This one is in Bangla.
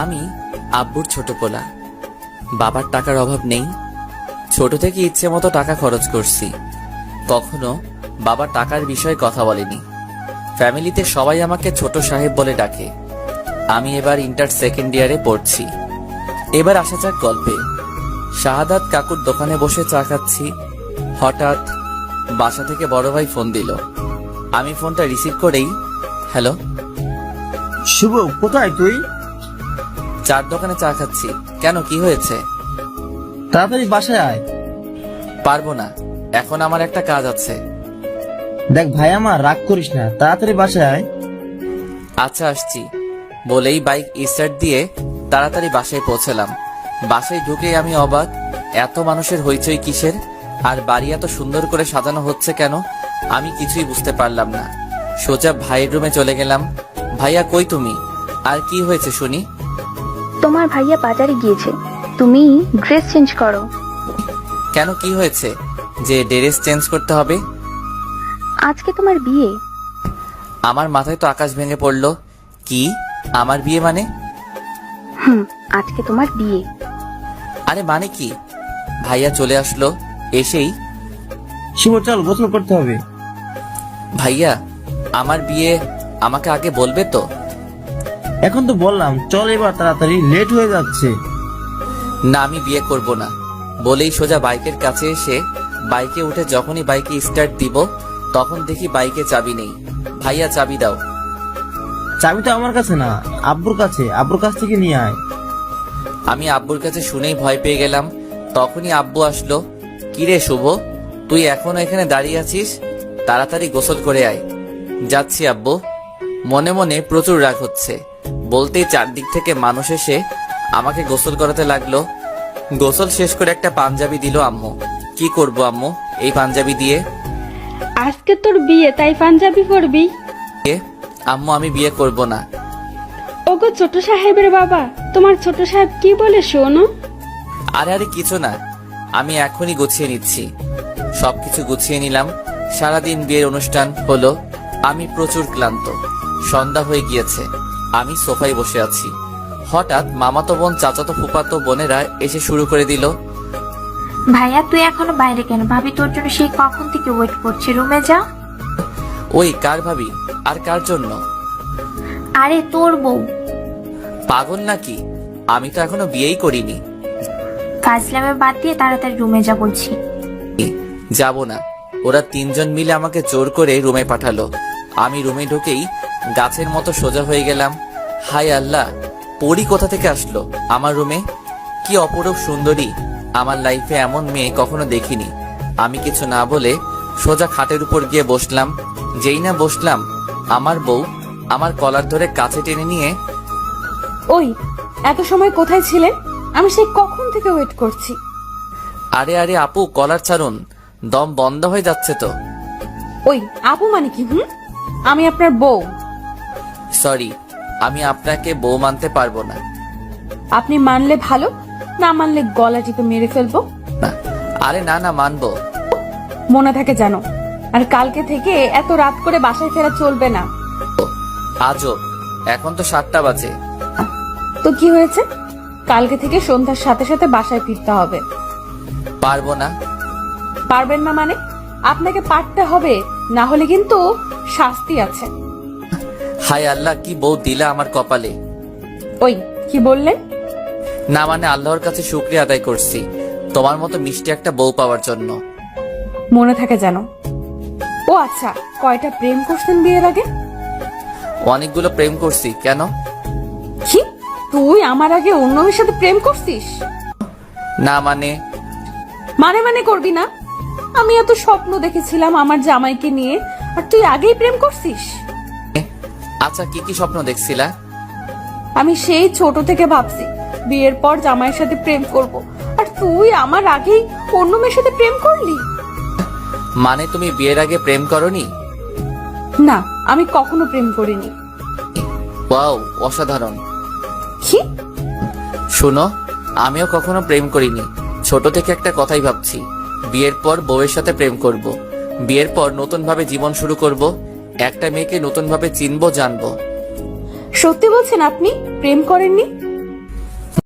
আমি আব্বুর ছোট পোলা। বাবার টাকার অভাব নেই। ছোট থেকে ইচ্ছে মতো টাকা খরচ করছি। কখনো বাবা টাকার বিষয়ে কথা বলেনি। ফ্যামিলিতে সবাই আমাকে ছোট সাহেব বলে ডাকে। আমি এবার ইন্টার সেকেন্ড ইয়ারে পড়ছি। এবার আসা যাক গল্পে। শাহাদাত কাকুর দোকানে বসে চা খাচ্ছি। হঠাৎ বাসা থেকে বড় ভাই ফোন দিল। আমি ফোনটা রিসিভ করেই, হ্যালো। শুভ, কোথায় তুই? চার দোকানে চা খাচ্ছি। কেন, কি হয়েছে? তাড়াতাড়ি বাসায় আয়। পারবো না, এখন আমার একটা কাজ আছে। দেখ ভাই, আমার রাগ করিস না, তাড়াতাড়ি বাসায় আয়। আচ্ছা, আসছি বলেই বাইক স্টার্ট দিয়ে তাড়াতাড়ি বাসায় পৌঁছলাম। বাসায় ঢুকেই আমি অবাক, এত মানুষের হইচই কিসের? আর বাড়ি এত সুন্দর করে সাজানো হচ্ছে কেন? আমি কিছুই বুঝতে পারলাম না। সোজা ভাইয়ের রুমে চলে গেলাম। ভাইয়া, কই তুমি? আর কি হয়েছে শুনি? তোমার ভাইয়া বাজারে গিয়েছে, তুমি ড্রেস চেঞ্জ করো। কেন, কি হয়েছে যে ড্রেস চেঞ্জ করতে হবে? আজকে তোমার বিয়ে। আমার মাথায় তো আকাশ ভেঙে পড়লো। কি, আমার বিয়ে মানে? আজকে তোমার বিয়ে। আরে মানে কি? ভাইয়া চলে আসলো। এসেই, শুভ চল, গোসল করতে হবে। ভাইয়া আমার বিয়ে, আমাকে আগে বলবে তো? এখন তো বললাম, চল এবার তাড়াতাড়ি, লেট হয়ে যাচ্ছে। না, আমি বিয়ে করব না বলেই সোজা বাইকের কাছে এসে বাইকে উঠে যখনই বাইকে স্টার্ট দিব তখন দেখি বাইকে চাবি নেই। ভাইয়া, চাবি দাও। চাবি তো আমার কাছে না, আব্বুর কাছে, আব্বুর কাছ থেকে নিয়ে আয়। আমি আব্বুর কাছে শুনেই ভয় পেয়ে গেলাম। তখনই আব্বু আসলো। কিরে শুভ, তুই এখনো এখানে দাঁড়িয়ে আছিস? তাড়াতাড়ি গোসল করে আয়। যাচ্ছি আব্বু। মনে মনে প্রচুর রাগ হচ্ছে। বলতেই চারদিক থেকে মানুষ এসে আমাকে গোসল করাতে লাগলো। গোসল শেষ করে একটা পাঞ্জাবি দিল আম্মু। কি করব আম্মু এই পাঞ্জাবি দিয়ে? আজকে তোর বিয়ে, তাই পাঞ্জাবি পরবি? আম্মু, আমি বিয়ে করব না। ওগো ছোট সাহেবের বাবা, তোমার ছোট সাহেব কি বলে শোনো? আরে আরে কিছু না, আমি এখনই গুছিয়ে নিচ্ছি। সবকিছু গুছিয়ে নিলাম। সারাদিন বিয়ের অনুষ্ঠান হলো। আমি প্রচুর ক্লান্ত। সন্ধ্যা হয়ে গিয়েছে। আমি সোফায় বসে আছি। হঠাৎ মামাতো বোন, চাচাতো ফুফাতো বোনেরা এসে শুরু করে দিল। ভাইয়া তুই এখনো বাইরে কেন? ভাবি তোর জন্য সেই কখন থেকে ওয়েট করছে, রুমে যা। ওই কার ভাবি? আর কার জন্য? আরে তোর বউ। পাগল নাকি? আমি তো এখনো বিয়েই করিনি। ফাজলামে বাদ দিয়ে তাড়াতাড়ি রুমে যা বলছি। যাব না। ওরা তিনজন মিলে আমাকে জোর করে রুমে পাঠালো। আমি রুমে ঢুকেই গাছের মতো সোজা হয়ে গেলাম। হায় আল্লাহ, পরি কোথা থেকে আসলো আমার রুমে? কি অপরূপ সুন্দরী! আমার লাইফে এমন মেয়ে কখনো দেখিনি। আমি কিছু না বলে সোজা খাটের উপর গিয়ে বসলাম। যেই না বসলাম, আমার বউ আমার কলার ধরে কাছে টেনে নিয়ে, ওই এত সময় কোথায় ছিলেন? আমি সেই কখন থেকে ওয়েট করছি। আরে আরে আপু, কলার ছাড়ুন, দম বন্ধ হয়ে যাচ্ছে তো। ওই আপু মানে কি? আমি আপনার বউ। সরি, আমি আপনাকে বউ মানতে পারবো না। আপনি মানলে ভালো, না মানলে গলা টিপে মেরে ফেলবো। না, আরে না না, মানবো। মনে থাকে জানো। আর কালকে থেকে এত রাত করে বাসায় ফেরা চলবে না। আজব, এখন তো 7টা বাজে। তো কি হয়েছে? কালকে থেকে সন্ধ্যার সাথে সাথে বাসায় ফিরতে হবে। পারবো না। পারবেন না মানে? আপনাকে পারতে হবে, না হলে কিন্তু শাস্তি আছে। হায় আল্লাহ, কি বউ দিলা আমার কপালে। ওই কি বললেন? না মানে আল্লাহর কাছে শুকরিয়া আদায় করছি তোমার মতো মিষ্টি একটা বউ পাওয়ার জন্য। মনে থাকে জানো। ও আচ্ছা, কয়টা প্রেম করছেন বিয়ের আগে? অনেকগুলো প্রেম করছি। কেন? কি, তুই আমার আগে অন্য মেয়ের সাথে প্রেম করছিস? না মানে? মানে মানে করবি না? আমি এত স্বপ্ন দেখেছিলাম আমার জামাইকে নিয়ে, আর তুই আগেই প্রেম করছিস? আচ্ছা, কি কি স্বপ্ন দেখছিলা? আমি সেই ছোট থেকে ভাবছি বিয়ের পর জামাইয়ের সাথে প্রেম করব, আর তুই আমার আগেই অন্য মেয়ের সাথে প্রেম করলি। মানে তুমি বিয়ের আগে প্রেম করনি? না, আমি কখনো প্রেম করিনি। ওয়াও, অসাধারণ। কি? শোনো, আমিও কখনো প্রেম করিনি। ছোট থেকে একটা কথাই ভাবছি, বিয়ের পর বউয়ের সাথে প্রেম করব। বিয়ের পর নতুন ভাবে জীবন শুরু করব। একটা মেয়েকে নতুন ভাবে চিনবো, জানবো। সত্যি বলছেন আপনি প্রেম করেননি?